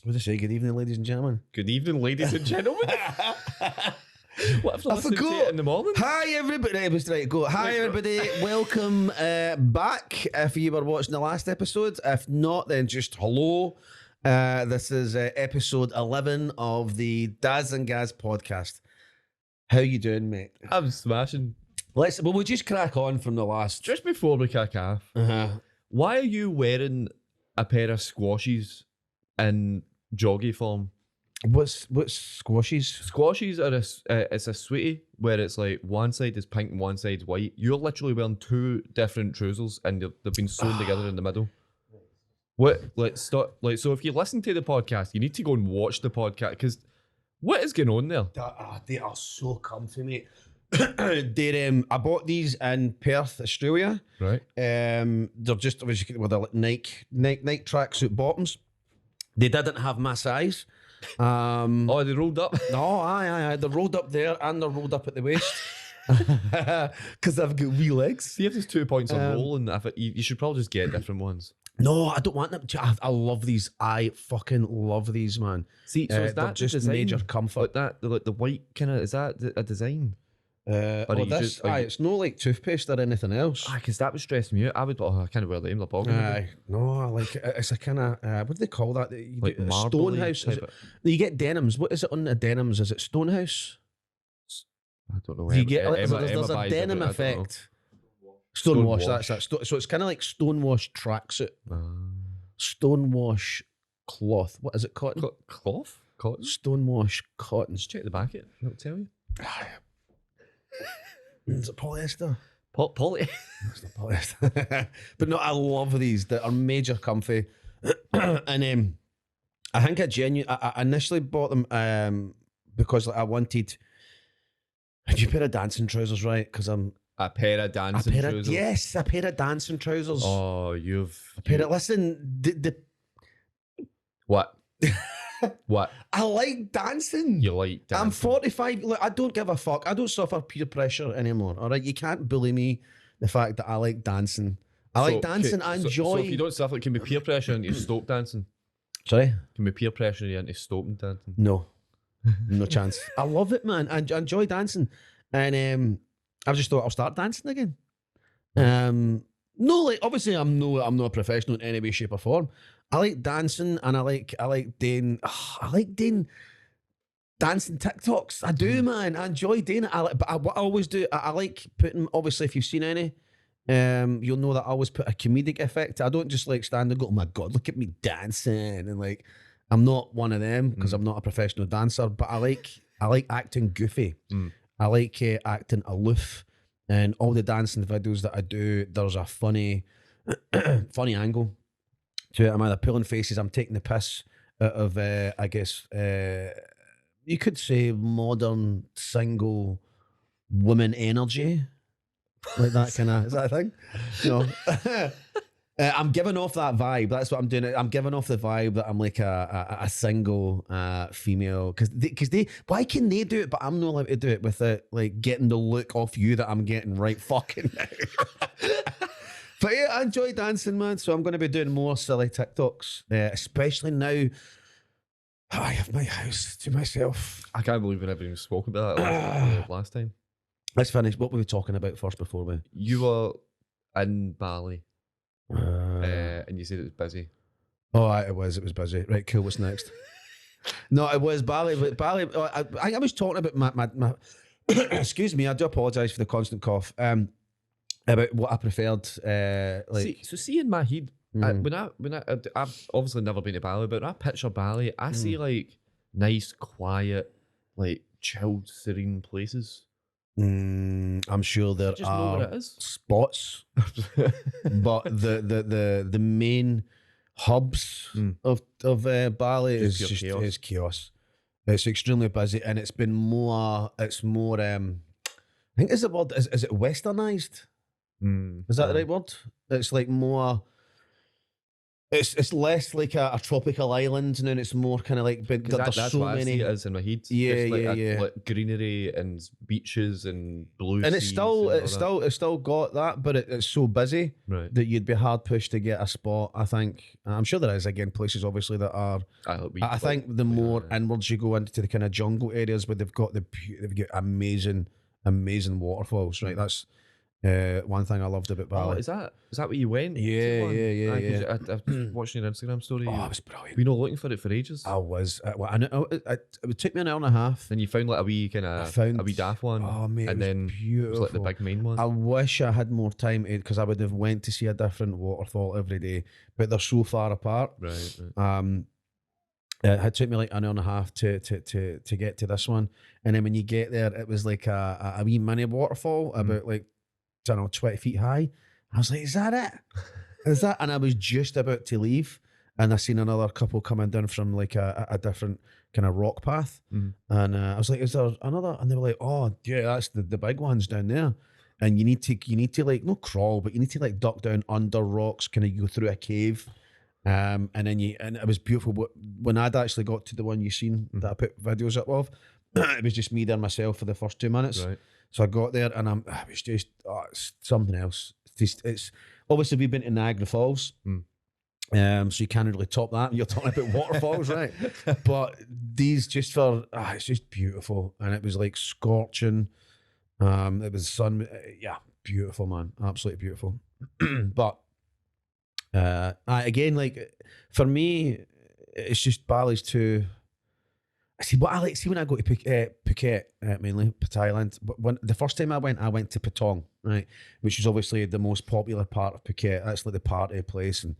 What did I say? Good evening, ladies and gentlemen. Good evening, ladies and gentlemen. What if I listening to it in the morning? Hi, everybody. It was right. Go. Hi, everybody. Welcome back. If you were watching the last episode, if not, then just hello. This is episode 11 of the Daz Gaz podcast. How you doing, mate? I'm smashing. We'll just crack on from the last. Just before we kick off, why are you wearing a pair of squashies in joggy form? What's squashies? Squashies are it's a sweetie where it's like one side is pink and one side's white. You're literally wearing two different trousers and they've been sewn together in the middle. What? Let's stop. Like, so if you listen to the podcast, you need to go and watch the podcast because what is going on there? They are so comfy, mate. I bought these in Perth, Australia. Right. They're just obviously with the Nike tracksuit bottoms. They didn't have my size. Oh, they rolled up. No, aye. They're rolled up there and they're rolled up at the waist because I've got wee legs. See if there's 2 points on roll, and you should probably just get different ones. No, I don't want them. I love these. I fucking love these, man. See, so is that just design, major comfort? Like that, like the white kind of, is that a design? It's no like toothpaste or anything else. Because that would stress me out. I can't wear them. They're boggling. No, I like it. It's a kind of what do they call that? Like Stonehouse. You get denims. What is it on the denims? Is it Stonehouse? I don't know. You get there's a denim effect. Stonewash. That's that. So it's kind of like stonewash tracksuit. Stonewash cloth. What is it? Cotton. Cloth. Cotton. Stonewash cotton. Just check the back of it. I'll tell you. Is it polyester? Poly. It's not polyester. But no, I love these. They are major comfy. And I think I initially bought them because I wanted. Have you a pair of dancing trousers, right? Because I'm a pair of dancing trousers. Yes, a pair of dancing trousers. Oh, you've a pair of listen. What? What? I like dancing. You like dancing? I'm 45. Look, I don't give a fuck. I don't suffer peer pressure anymore. All right, you can't bully me. The fact that I like dancing. I like dancing. I enjoy. So if you don't suffer, it can be peer pressure into Stoke dancing. Sorry? Can be peer pressure into Stoke dancing. No chance. I love it, man. I enjoy dancing, and I just thought I'll start dancing again. No, like obviously I'm not a professional in any way, shape, or form. I like dancing, and I like doing dancing TikToks. I do, man. I enjoy doing it. What I always do, I like putting. Obviously, if you've seen any, you'll know that I always put a comedic effect. I don't just like stand and go, "Oh my god, look at me dancing," and like I'm not one of them because I'm not a professional dancer. But I like acting goofy. I like acting aloof, and all the dancing videos that I do, there's a funny angle to it. I'm either pulling faces, I'm taking the piss out of, I guess, you could say modern single woman energy. Like that kind of, is that a thing? No. I'm giving off that vibe. That's what I'm doing. I'm giving off the vibe that I'm like a single female. Because they, why can they do it, but I'm not allowed to do it without like getting the look off you that I'm getting right fucking now. But yeah, I enjoy dancing, man. So I'm going to be doing more silly TikToks, especially now I have my house to myself. I can't believe we never even spoke about that last time. Let's finish. What were we talking about first before we? You were in Bali, and you said it was busy. Oh, it was busy. Right, cool. What's next? No, it was Bali. But Bali. I was talking about my excuse me. I do apologise for the constant cough. About what I preferred, see in my head, I've obviously never been to Bali, but when I picture Bali, I see like nice, quiet, like chilled, serene places. I'm sure there just know are what it is. spots, but the main hubs of Bali is chaos. It's extremely busy, and it's been more. It's more. I think is the word. Is it westernized? Is that the right word? It's like more. It's less like a tropical island, and then it's more kind of like. But there's that's so what I many. see it as in my head. Yeah, Just like yeah. like greenery and beaches and blue And seas and all that. it's still got that, but it's so busy Right. that you'd be hard pushed to get a spot. I think I'm sure there is again places obviously that are. I think the more inwards you go into the kind of jungle areas where they've got they've got amazing waterfalls. Right, that's one thing I loved about Bali. Oh, is that where you went? Yeah. I was watching your Instagram story. Oh, it was brilliant. Were you not looking for it for ages? I was. It took me an hour and a half. Then you found like a wee kind of a wee daft one. Oh mate, and then beautiful. it was like the big main one. I wish I had more time because I would have went to see a different waterfall every day, but they're so far apart. Right. It had took me like an hour and a half to get to this one, and then when you get there, it was like a wee mini waterfall about like, I don't know, 20 feet high. I was like, is that it? Is that? And I was just about to leave, and I seen another couple coming down from like a different kind of rock path, and I was like, is there another? And they were like, oh yeah, that's the big ones down there, and you need to like not crawl, but you need to like duck down under rocks, kind of go through a cave. And then it was beautiful. But when I'd actually got to the one you seen that I put videos up of, it was just me there myself for the first 2 minutes. Right. So I got there and it was just it's something else. It's obviously we've been to Niagara Falls, so you can't really top that. You're talking about waterfalls, right? But these just for it's just beautiful, and it was like scorching. It was sun, yeah, beautiful, man, absolutely beautiful. But again, like for me, it's just Bali's too. See what I like. See when I go to Phuket, mainly Thailand. But when the first time I went to Patong, right, which is obviously the most popular part of Phuket. That's like the party place, and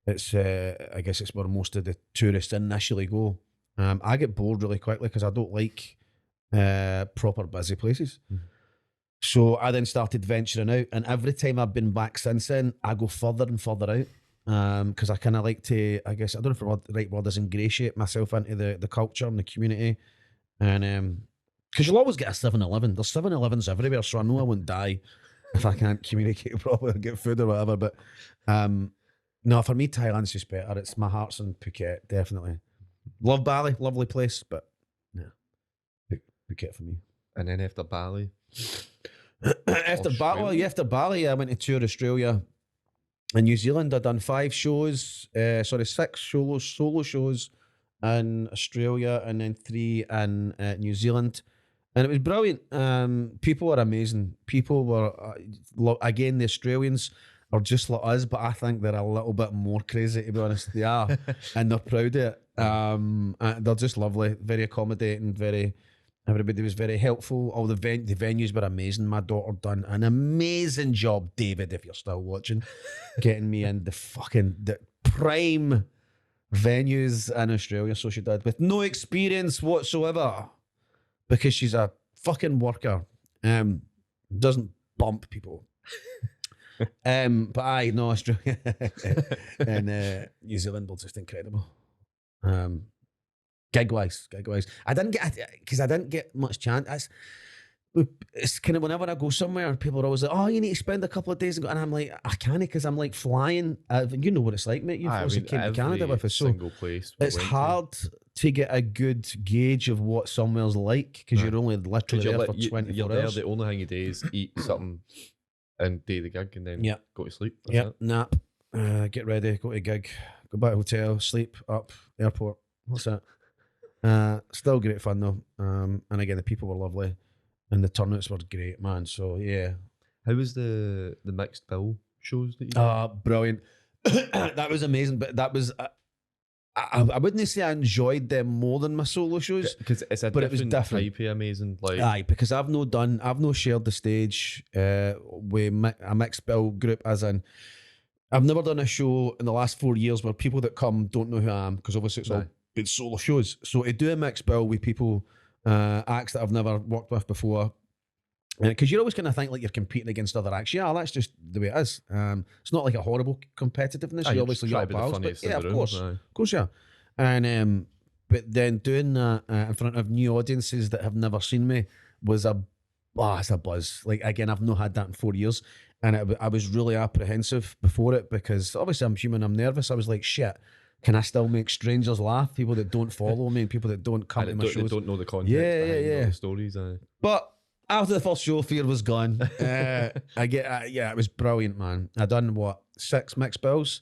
it's I guess it's where most of the tourists initially go. I get bored really quickly because I don't like proper busy places. So I then started venturing out, and every time I've been back since then, I go further and further out. Because I kind of like to, I guess, I don't know if the right word is ingratiate myself into the culture and the community. And because you'll always get a 7-Eleven. There's 7-Elevens everywhere, so I know I won't die if I can't communicate properly or get food or whatever. But no, for me, Thailand's just better. It's my heart's in Phuket, definitely. Love Bali, lovely place, but yeah, Phuket for me. And then after Bali? After Bali, I went to tour Australia. In New Zealand, I'd done 6 solo shows in Australia, and then 3 in New Zealand, and it was brilliant. People were amazing. People were again, the Australians are just like us, but I think they're a little bit more crazy, to be honest. They are, and they're proud of it. They're just lovely, very accommodating, everybody was very helpful. All the venues were amazing. My daughter done an amazing job, David, if you're still watching, getting me in the prime venues in Australia. So she did, with no experience whatsoever, because she's a fucking worker. Doesn't bump people. But Australia and New Zealand was just incredible. Gig wise, I didn't get much chance. It's kind of whenever I go somewhere, people are always like, "Oh, you need to spend a couple of days," and I'm like, "I can't," because I'm like flying. You know what it's like, mate. You've also came to Canada with us, so it's hard to get a good gauge of what somewhere's like because you're only literally there for 24 hours. The only thing you do is eat something and do the gig, and then go to sleep. Nap, get ready, go to gig, go back to hotel, sleep, up, airport. What's that? Still great fun though, and again the people were lovely, and the turnouts were great, man. So yeah. How was the mixed bill shows that you did? Brilliant. That was amazing, but that was I wouldn't say I enjoyed them more than my solo shows, because it was different type of amazing. Like because I've no shared the stage with a mixed bill group, as in I've never done a show in the last 4 years where people that come don't know who I am, because obviously it's all been solo shows. So to do a mixed bill with people, acts that I've never worked with before, because you're always going to think like you're competing against other acts. Yeah, that's just the way it is. It's not like a horrible competitiveness. You obviously got pals, but yeah, of course, yeah. And but then doing that in front of new audiences that have never seen me was it's a buzz. Like again, I've not had that in 4 years. and I was really apprehensive before it because obviously I'm human, I'm nervous. I was like, shit, can I still make strangers laugh? People that don't follow me, people that don't come to my shows. Don't know the context Yeah. all the stories. But after the first show, fear was gone. It was brilliant, man. I done what, 6 mixed bills,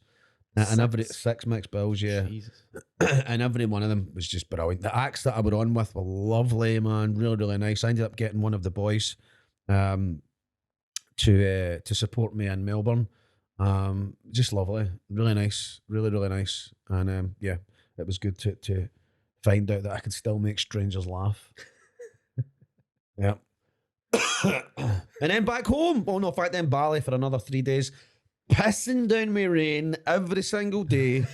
and every 6 mixed bills, yeah. Jesus. And every one of them was just brilliant. The acts that I were on with were lovely, man. Really, really nice. I ended up getting one of the boys to support me in Melbourne. Just lovely, really nice, really, really nice. And yeah, it was good to find out that I could still make strangers laugh. Yeah. And then back home. Oh no, in fact, then Bali for another 3 days, pissing down my rain every single day.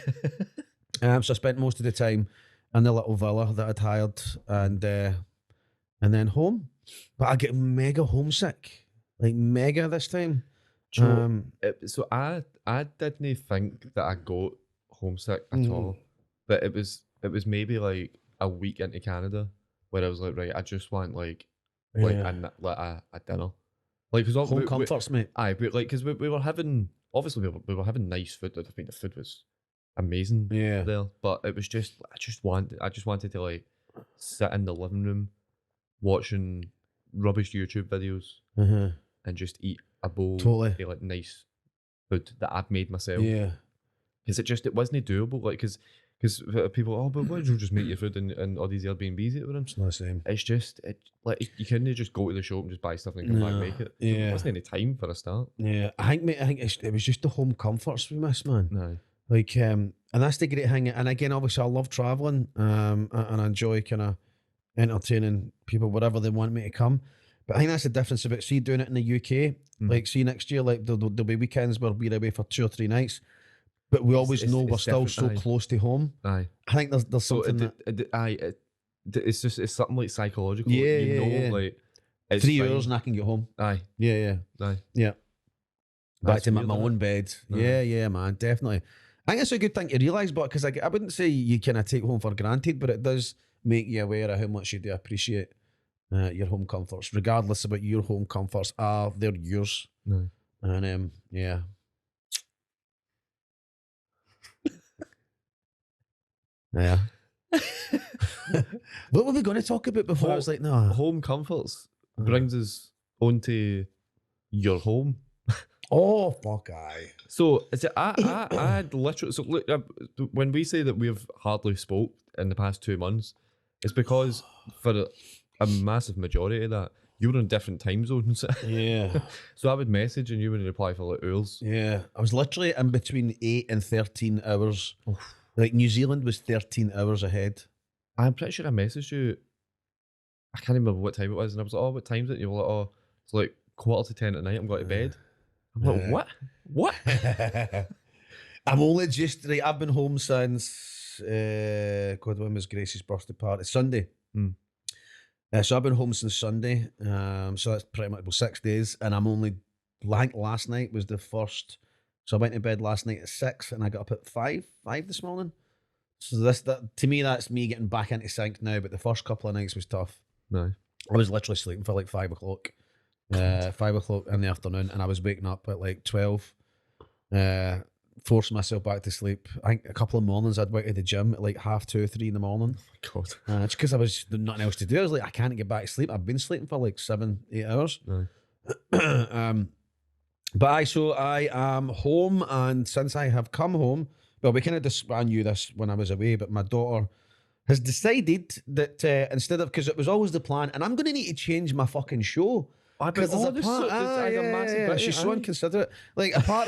So I spent most of the time in the little villa that I'd hired, and then home. But I get mega homesick, like mega this time. So I didn't think that I got homesick at all, but it was maybe like a week into Canada where I was like, right, I just want like a dinner, like because home comforts, mate. Aye, but like because we were having we were having nice food. I think the food was amazing there, but it was just I just wanted to like sit in the living room watching rubbish YouTube videos and just eat a bowl of like nice food that I've made myself. Yeah, because it wasn't doable. Like because people, but why don't you just make your food and all these Airbnbs that we're in? It's not the same. It's just like you couldn't just go to the shop and just buy stuff and come back and make it. Yeah, there wasn't any time for a start. Yeah, I think it was just the home comforts we miss, man. No. Like, and that's the great thing. And again, obviously, I love traveling, and I enjoy kind of entertaining people wherever they want me to come. But I think that's the difference about doing it in the UK. Like, see next year, like there'll be weekends where we're away for 2 or 3 nights, but we always know we're still so close to home. Aye, I think there's something it's something like psychological. Yeah, like it's 3 fine. hours and I can get home. Aye, Yeah. Back That's to my weird, own bed. Aye. Yeah, man, definitely. I think it's a good thing to realise, but because I wouldn't say you kind of take home for granted, but it does make you aware of how much you do appreciate your home comforts, regardless of what your home comforts are. They're yours. No. And yeah. Yeah. What were we going to talk about before? I was like, no. Home comforts brings us onto your home. Oh, fuck aye. So is it? I literally. So look, when we say that we've hardly spoke in the past 2 months, it's because for a massive majority of that, you were in different time zones. Yeah. So I would message and you would reply for like hours. Yeah. I was literally in between 8 and 13 hours. Like New Zealand was 13 hours ahead. I'm pretty sure I messaged you. I can't remember what time it was, and I was like, "Oh, what time is it?" And you were like, "Oh, it's like 10:15 at night. I'm going to bed." I'm like, "What?" I'm only just right. I've been home since when was Grace's birthday party? Sunday. So I've been home since Sunday. So that's pretty much 6 days, and I'm only. I think last night was the first. So I went to bed last night at 6, and I got up at 5 this morning. So that to me, that's me getting back into sync now. But the first couple of nights was tough. No, I was literally sleeping for like 5 o'clock, 5 o'clock in the afternoon, and I was waking up at like 12, forcing myself back to sleep. I think a couple of mornings I'd went to the gym at like 2:30, 3 in the morning. Oh my God, It's because I was nothing else to do. I was like, I can't get back to sleep. I've been sleeping for like 7, 8 hours. no. But I am home, and since I have come home, well, we kind of I knew this when I was away, but my daughter has decided that instead of, because it was always the plan, and I'm going to need to change my fucking show. Because there's a part, she's so inconsiderate. Like a part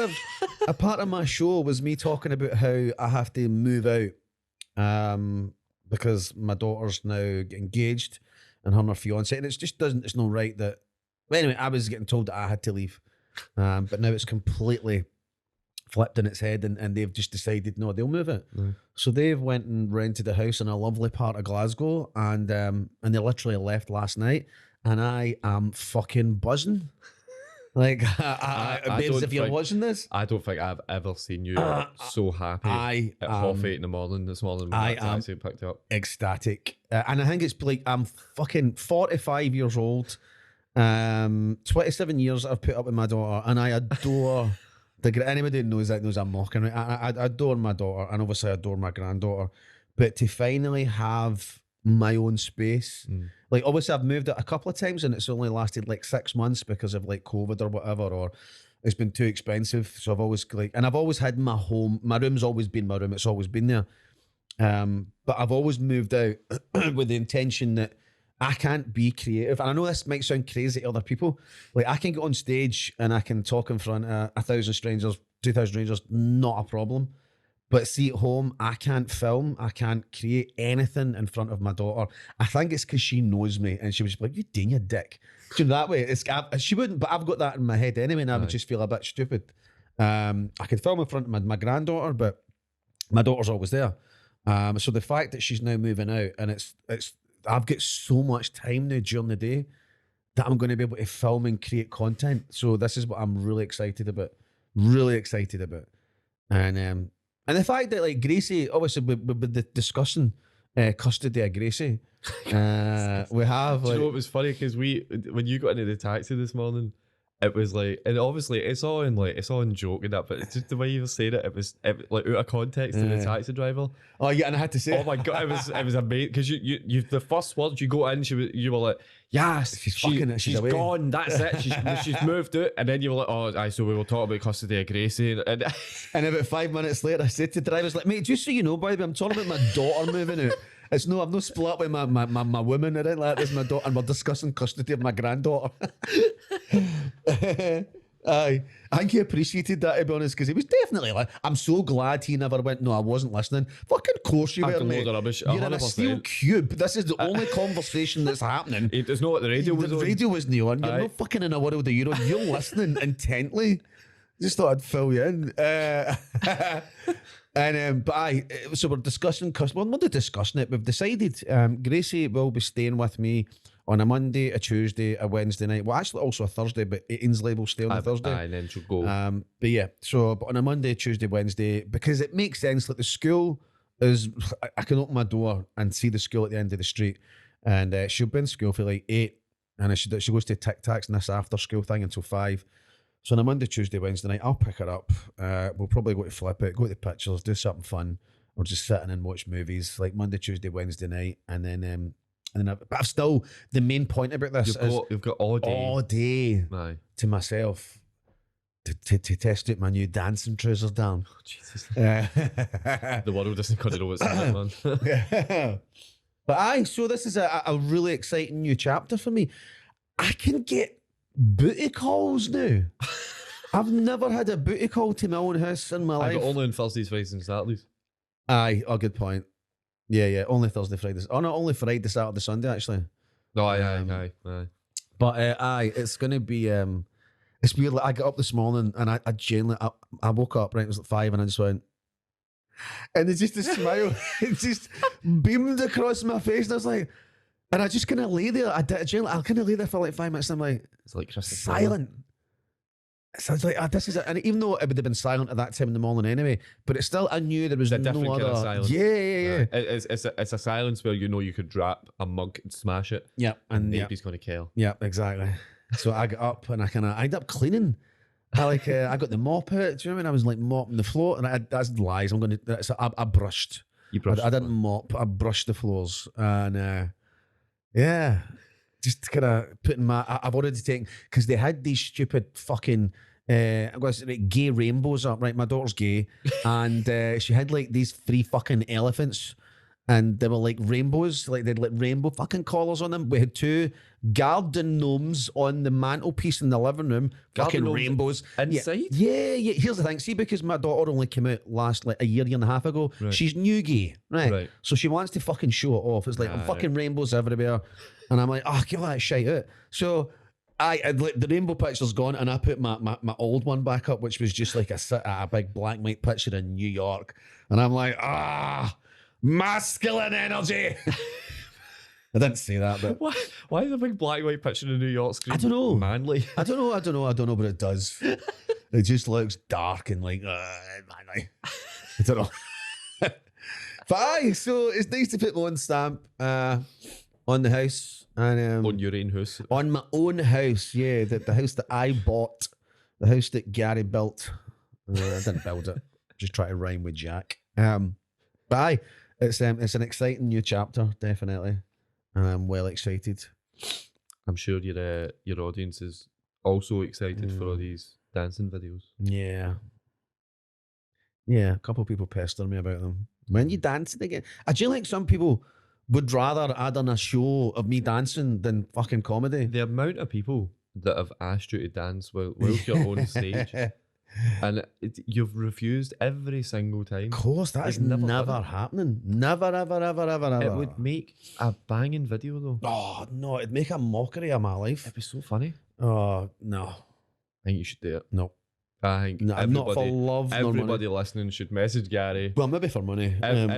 of my show was me talking about how I have to move out, because my daughter's now engaged, and her and her fiance, and it's not right that. Well, anyway, I was getting told that I had to leave. But now it's completely flipped on its head, and they've just decided no, they'll move it. So they've went and rented a house in a lovely part of Glasgow, and they literally left last night, and I am fucking buzzing. Like, babes, if you're watching this, I don't think I've ever seen you so happy at 8:30 in the morning this morning when I actually picked up. Ecstatic, and I think it's like I'm fucking 45 years old. 27 years I've put up with my daughter, and I adore anybody who knows that knows I'm mocking. Right? I adore my daughter, and obviously I adore my granddaughter. But to finally have my own space, like obviously I've moved it a couple of times, and it's only lasted like 6 months because of like COVID or whatever, or it's been too expensive. So I've always I've always had my home. My room's always been my room. It's always been there. But I've always moved out with the intention that I can't be creative. And I know this might sound crazy to other people. Like I can get on stage and I can talk in front of 1,000 strangers, 2,000 strangers, not a problem. But see at home, I can't film. I can't create anything in front of my daughter. I think it's because she knows me and she was like, "You doing, you dick." So that way, she wouldn't, but I've got that in my head anyway, and I would just feel a bit stupid. I could film in front of my granddaughter, but my daughter's always there. So the fact that she's now moving out, and it's I've got so much time now during the day that I'm going to be able to film and create content. So this is what I'm really excited about. Really excited about. And the fact that like Gracie, obviously we've been discussing custody of Gracie. We have Do you know like, what was funny? Because when you got into the taxi this morning, it was like, and obviously it's all in joke and that, but it's just the way you were saying it, it was like out of context to the taxi driver. oh yeah, and I had to say, Oh my god, it was amazing because you the first words you go in, you were like, yes, she's away. gone, that's it, she's moved out, and then you were like, oh, aye, so we will talk about custody of Gracie, and and about 5 minutes later, I said to the driver, like, mate, just so you know, by the way, I'm talking about my daughter moving out. It's no, I'm not split up with my woman or anything like that. This is my daughter, and we're discussing custody of my granddaughter. Aye, I think he appreciated that, to be honest, because he was definitely like, I'm so glad he never went, no, I wasn't listening. Fucking course you were, mate. You're in a steel cube. This is the only conversation that's happening. There's no what the radio was on. The radio wasn't on. You're not fucking in a world of your own. You're listening intently. Just thought I'd fill you in. So we're discussing custody. Well, we're not discussing it. We've decided Gracie will be staying with me on a Monday, a Tuesday, a Wednesday night. Well, actually also a Thursday, but Ainsley will stay on a Thursday. And then she'll go. But yeah, but on a Monday, Tuesday, Wednesday, because it makes sense. Like the school is, I can open my door and see the school at the end of the street, and she'll be in school for like 8, and she goes to Tic Tacs and this after school thing until 5. So on a Monday, Tuesday, Wednesday night, I'll pick her up. We'll probably go to Flip It, go to the pictures, do something fun, or just sit in and watch movies like Monday, Tuesday, Wednesday night, and then. But I've still, the main point about this you've got all day to myself to test out my new dancing trousers down. Oh, Jesus. The world doesn't kind of know what's happening, man. But so this is a really exciting new chapter for me. I can get booty calls now. I've never had a booty call to my own house in my life. I got only on Thursdays, Fridays and Saturdays. Aye, good point. Yeah, only Thursday, Fridays. Oh, no, only Friday, Saturday, Sunday, actually. No, aye. But it's going to be, it's weird. Like, I got up this morning and I genuinely, I woke up, right, it was like 5 and I just went, and it's just a smile, it just beamed across my face and I was like, and I just kind of lay there, I kind of lay there for like 5 minutes and I'm like, it's like silent. So I was like, this is it. And even though it would have been silent at that time in the morning anyway, but it's still, I knew there was no different other. Kind of silence. Yeah. It's a silence where you know you could drop a mug and smash it. Yeah. And nobody's going to kill. Yeah, exactly. So I got up and I ended up cleaning. I got the mop out. Do you know what I mean? I was like mopping the floor, and that's lies. I brushed. You brushed. I didn't mop. I brushed the floors, and yeah. Just kind of putting I've already taken, because they had these stupid fucking, I'm going to say, like, gay rainbows up, right? My daughter's gay, and she had like these 3 fucking elephants, and they were like rainbows, like they had like rainbow fucking collars on them. We had 2 garden gnomes on the mantelpiece in the living room, fucking rainbows. Inside? Yeah. Here's the thing, see, because my daughter only came out last like a year and a half ago, right. She's new gay, right? So she wants to fucking show it off. It's like, fucking rainbows everywhere. And I'm like, give that shite out. So the rainbow picture's gone, and I put my old one back up, which was just like a big black and white picture in New York. And I'm like, masculine energy. I didn't say that, but why is a big black and white picture in New York screen? I don't know. Manly. I don't know, but it does. It just looks dark and like manly. I don't know. But so it's nice to put my own stamp on the house, and On your own house. on my own house, yeah, the house that I bought, the house that Gary built. I didn't build it. Just try to rhyme with Jack. But aye, it's an exciting new chapter, definitely, and I'm well excited. I'm sure your audience is also excited for all these dancing videos. Yeah. Yeah, a couple of people pester me about them. When you dancing again? I do like some people would rather add on a show of me dancing than fucking comedy. The amount of people that have asked you to dance whilst you're on stage, and you've refused every single time. Of course, that is never happening. Never, ever, ever, ever, ever. It would make a banging video though. Oh, no, it'd make a mockery of my life. It'd be so funny. Oh, no. I think you should do it. No. I think No, not for love nor money. Everybody listening should message Gary. Well, maybe for money. Send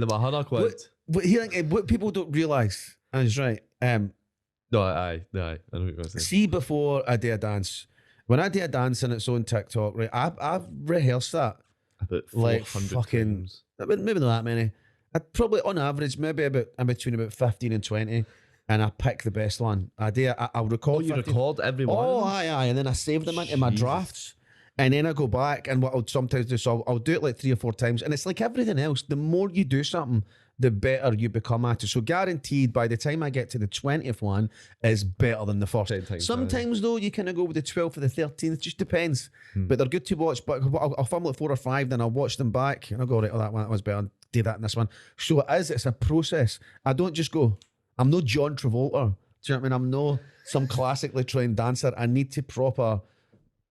him £100. But here, what people don't realise, and it's right, No, I know what you're going to say. see, before I do a dance, when I do a dance and it's on TikTok, right, I've rehearsed that About like 400 fucking, times. maybe not that many. I'd probably, on average, maybe in between about 15 and 20, and I pick the best one. I'll record. Oh, you 15. record every one? Oh, of them? aye, and then I save them into my Jesus. drafts. And then I go back, and what I'll sometimes do, so I'll do it like 3 or 4 times. And it's like everything else. The more you do something, the better you become at it. So guaranteed, by the time I get to the 20th one, is better than the first. 10 times Sometimes though, you kind of go with the 12th or the 13th. It just depends. But they're good to watch. But I'll film like 4 or 5, then I'll watch them back, and I'll go, right, oh, that one was better. Do that in this one. So it is. It's a process. I don't just go. I'm no John Travolta. Do you know what I mean? I'm no some classically trained dancer. I need to proper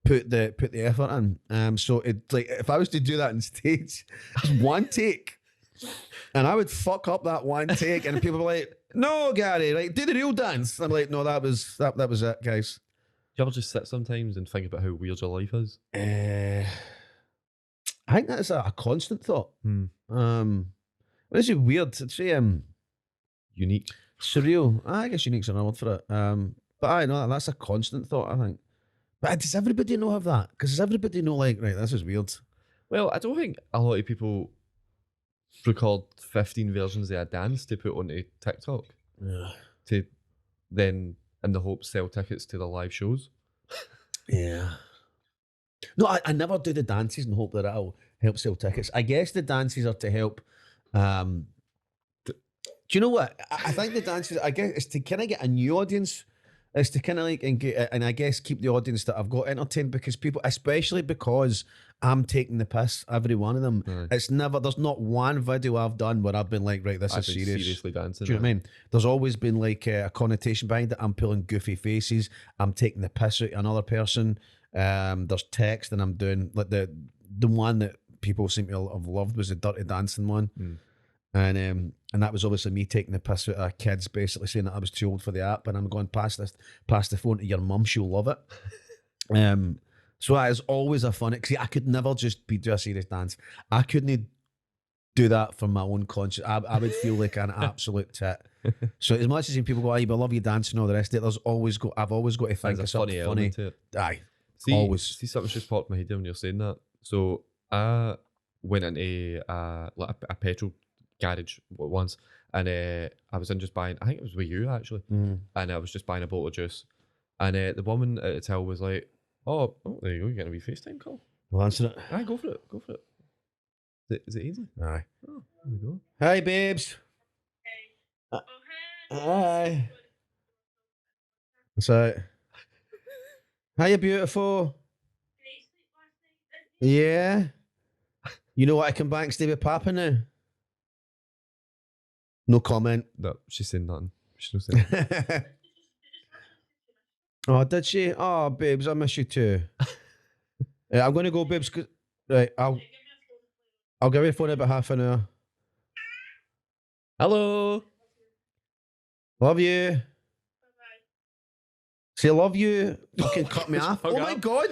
put the effort in. So it, like, if I was to do that on stage, it's one take, and I would fuck up that one take, and people are like, "No, Gary, like, do the real dance." I'm like, "No, that was it, guys." Do you ever just sit sometimes and think about how weird your life is? I think that's a constant thought. It's weird. It's Unique. surreal. I guess unique's another word for it. But I know that's a constant thought, I think. But does everybody know of that? Because does everybody know, like, right, this is weird? Well, I don't think a lot of people record 15 versions of a dance to put onto TikTok to then, in the hopes, sell tickets to the live shows. Yeah. No, I never do the dances and hope that it'll help sell tickets. I guess the dances are to help. Do you know what? I think the dances, I guess, is to kind of get a new audience. It's to kind of like, and I guess keep the audience that I've got entertained, because people, especially because I'm taking the piss, every one of them. Aye. It's never, there's not one video I've done where I've been like, right, this I've is been serious. seriously dancing. Do you know what I mean? There's always been like a connotation behind it. I'm pulling goofy faces. I'm taking the piss out of another person. There's text, and I'm doing like the one that people seem to have loved was the Dirty Dancing one. And that was obviously me taking the piss out of kids, basically saying that I was too old for the app, and I'm going pass the phone to your mum, she'll love it. So that is always a fun. Because I could never just do a serious dance. I couldn't do that for my own conscience. I would feel like an absolute tit. So as much as people go, "I love you dancing," and all the rest of it, I've always got to think of something funny. To it. Aye, See, something's just popped in my head when you're saying that. So I went into like a petrol garage once, and I was in just buying, I think it was with you actually, and I was just buying a bottle of juice, and the woman at the till was like, oh, there you go, you're getting a wee FaceTime call. I'll answer it. Aye, go for it. Is it Ainsley? Aye. Oh, there we go. Hi, babes. Hey. Hi. What's that? Hiya, beautiful. Yeah. You know what? I come back and stay with Papa now. No comment. No, she's saying nothing. She's not saying Oh, did she? Oh, babes, I miss you too. I'm going to go, babes. Right, I'll give you a phone in about half an hour. hello. Love you. Say love you. Fucking cut me off. hung Oh my up. God.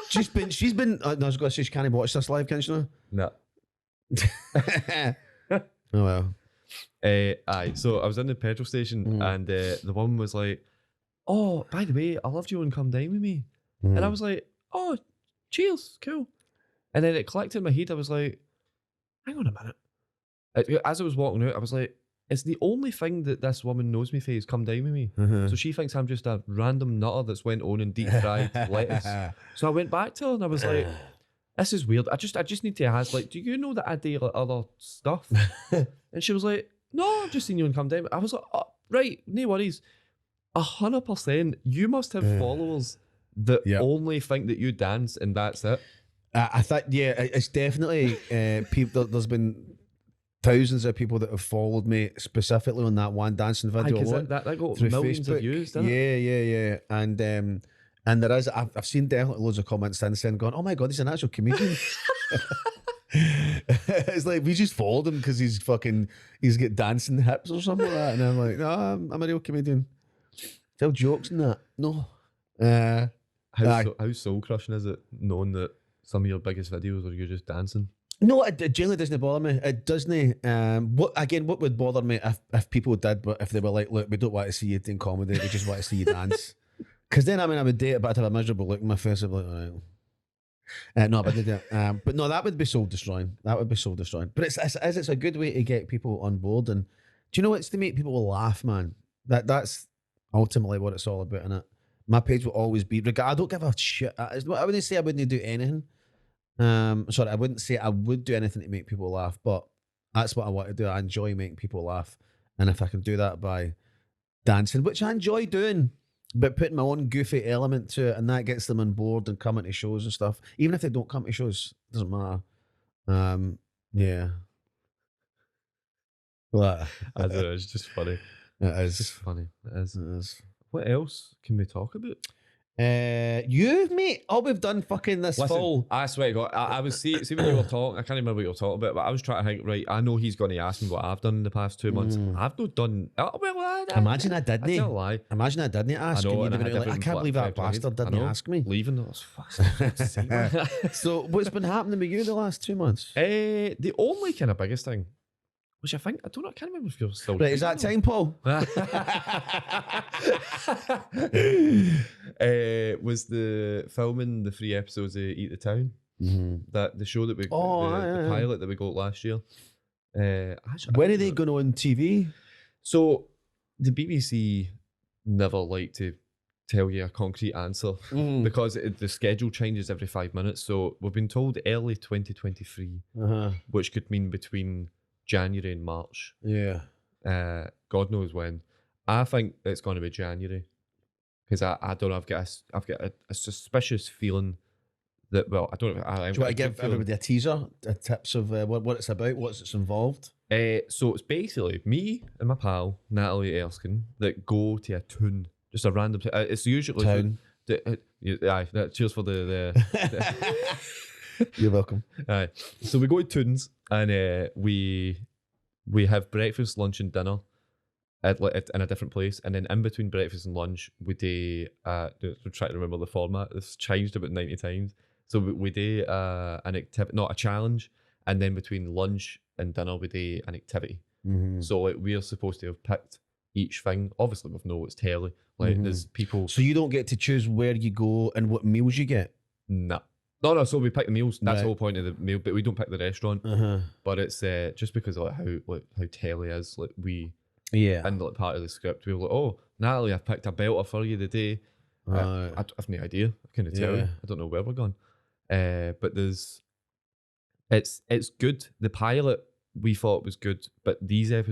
she's been. No, I was going to say she can't watch this live, can she? No. Oh well. Aye, so I was in the petrol station, and the woman was like, oh, by the way, I loved you and come down with me. And I was like, oh, cheers, cool. And then it clicked in my head, I was like, hang on a minute. As I was walking out, I was like, it's the only thing that this woman knows me for is come down with me. So she thinks I'm just a random nutter that's went on and deep fried lettuce. So I went back to her and I was like, this is weird. I just need to ask, like, do you know that I do like other stuff? And she was like, no, I've just seen you and come down. I was like, oh, right, no worries. 100%. You must have followers that only think that you dance and that's it. I think, yeah, it's definitely people. There's been thousands of people that have followed me specifically on that one dancing video. That got millions of views, didn't it? Yeah. And there is, I've seen definitely loads of comments since then going, oh my God, he's an actual comedian. It's like, we just followed him because he's got dancing hips or something like that. And I'm like, no, I'm a real comedian. Tell jokes and that. No. How soul crushing is it knowing that some of your biggest videos are you just dancing? No, it generally doesn't bother me. It doesn't. What would bother me if people did, but if they were like, look, we don't want to see you doing comedy, we just want to see you dance. Because then, I mean, I would date it, but I'd have a miserable look in my face. I'd be like, all right. No, but I did it. But no, that would be soul destroying. That would be soul destroying. But it's a good way to get people on board. And do you know, it's to make people laugh, man. That's ultimately what it's all about, innit? My page will always be. I don't give a shit. I wouldn't say I wouldn't do anything. Sorry, I wouldn't say I would do anything to make people laugh, but that's what I want to do. I enjoy making people laugh, and if I can do that by dancing, which I enjoy doing, but putting my own goofy element to it, and that gets them on board and coming to shows and stuff. Even if they don't come to shows, doesn't matter. Yeah. Well, I don't know, it's just funny. It is. It's just funny. It is. It is. What else can we talk about? You, mate, all we've done fucking this fall. I swear to God, I was see when you were talking, I can't remember what you were talking about, but I was trying to think, right, I know he's going to ask me what I've done in the past 2 months. I've not done, Imagine I didn't. I tell a lie. Imagine I didn't ask. I know, and and you'd be like, I can't believe that bastard didn't ask me. Leaving us. So what's been happening with you the last 2 months? The only kind of biggest thing, which I think, I can't remember if you're still... Right, is that time, Paul? Was the filming the 3 episodes of Eat the Town. That the show that we... the pilot that we got last year. When are they going on TV? So, the BBC never like to tell you a concrete answer because the schedule changes every 5 minutes. So, we've been told early 2023, which could mean between January and March. Yeah. God knows when. I think it's going to be January because I don't know. I've got a suspicious feeling that, well, I don't know. Do you want to give everybody a teaser, tips of what it's about, what's involved? So it's basically me and my pal Natalie Erskine that go to a town, just a random. It's usually town. Cheers for the You're welcome. So we go to tunes and we have breakfast, lunch, and dinner in a different place, and then in between breakfast and lunch we do. I'm trying to remember the format. It's changed about 90 times. So we do an activity, not a challenge, and then between lunch and dinner we do an activity. So like we're supposed to have picked each thing. Obviously, with no, it's telly. Like there's people. So you don't get to choose where you go and what meals you get. Nah. No. So we pick the meals. That's the whole point of the meal. But we don't pick the restaurant. But it's just because of how telly is. Like we. Yeah. And like part of the script, we were like, "Oh, Natalie, I've picked a belter for you today." I've no idea. I couldn't tell you. I don't know where we're going. But it's good. The pilot we thought was good, but these 3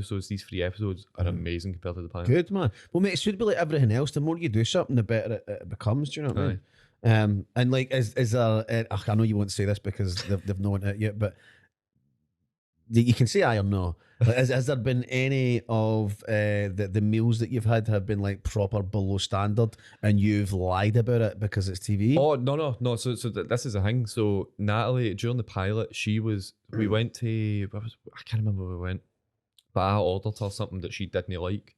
episodes are amazing compared to the pilot. Good, man. Well, mate, it should be like everything else. The more you do something, the better it becomes. Do you know what I mean? And like, is there? I know you won't say this because they've not it yet, but you can say aye or no. Like, has there been any of the meals that you've had have been like proper below standard and you've lied about it because it's TV? Oh, no. So this is a thing. So Natalie, during the pilot, we went to, I can't remember where we went, but I ordered her something that she didn't like.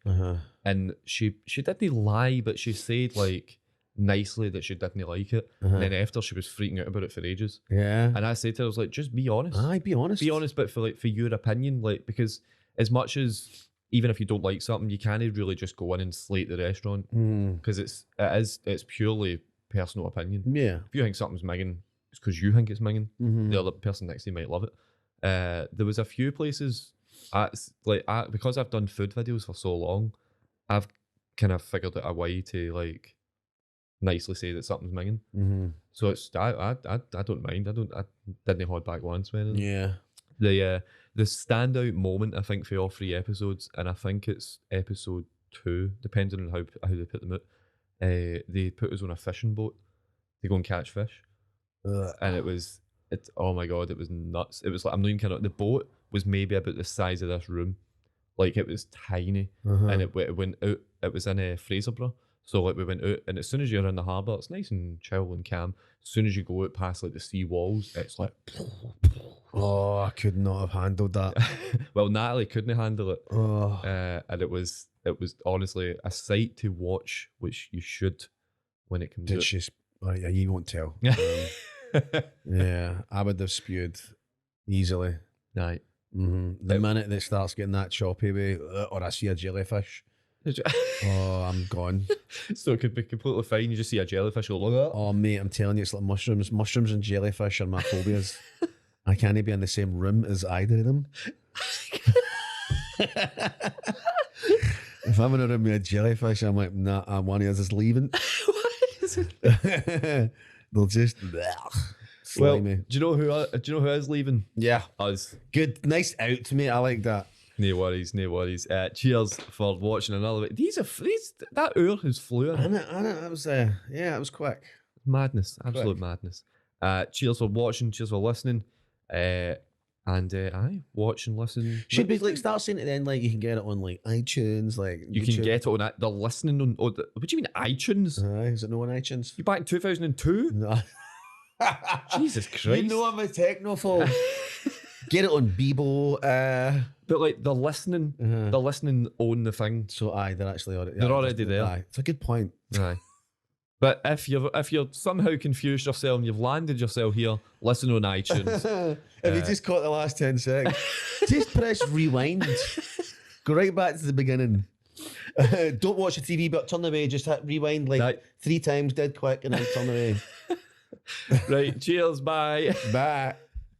And she didn't lie, but she said like nicely that she didn't like it. And then after she was freaking out about it for ages. Yeah. And I said to her, I was like, just be honest. Aye, be honest. Be honest, but for your opinion, like, because as much as even if you don't like something, you can't really just go in and slate the restaurant because it's purely personal opinion. Yeah. If you think something's minging, it's because you think it's minging. The other person next to you might love it. There was a few places Because I've done food videos for so long, I've kind of figured out a way to like nicely say that something's minging. Mm-hmm. So it's I don't mind. I didn't hold back once when Yeah. the standout moment I think for all 3 episodes, and I think it's episode 2, depending on how they put them out. They put us on a fishing boat to go and catch fish, and it's oh my god, it was nuts. It was like, I'm not even kidding. The boat was maybe about the size of this room, like it was tiny, and it went out. It was in Fraserburgh. So like we went out, and as soon as you're in the harbour, it's nice and chill and calm. As soon as you go out past like the sea walls, it's like, oh, I could not have handled that. well, Natalie couldn't handle it, Oh, and it was honestly a sight to watch, which you should when it comes did out. she? Oh, yeah, you won't tell. Yeah, I would have spewed easily. Right. The minute that starts getting that choppy way, or I see a jellyfish, oh, I'm gone. So it could be completely fine. You just see a jellyfish, you'll look at. Oh, mate, I'm telling you, it's like mushrooms. Mushrooms and jellyfish are my phobias. I can't be in the same room as either of them. If I'm in a room with a jellyfish, I'm like, nah, one of us is leaving. Why is it? They'll just slimy. Do you know who is leaving? Yeah, Us. good, nice out to me. I like that. No worries. Cheers for watching another week. These that hour has flew in. I know, it was it was quick. Madness, absolute madness. Cheers for watching, cheers for listening. Watch and listen. Should we like start saying it then? Like you can get it on like iTunes, like you YouTube. can get it on the listening on. What do you mean iTunes? Is it no on iTunes? You back in 2002? No. Jesus Christ! You know I'm a technophobe. Get it on Bebo. But like the listening on the thing. So they're actually already. They're already there. Aye, it's a good point. Aye. But if you're somehow confused yourself and you've landed yourself here, listen on iTunes. If you just caught the last 10 seconds, just press rewind. Go right back to the beginning. Don't watch the TV, but turn away. Just hit rewind like 3 times, dead quick, and then turn away. Right. Cheers. Bye. Bye.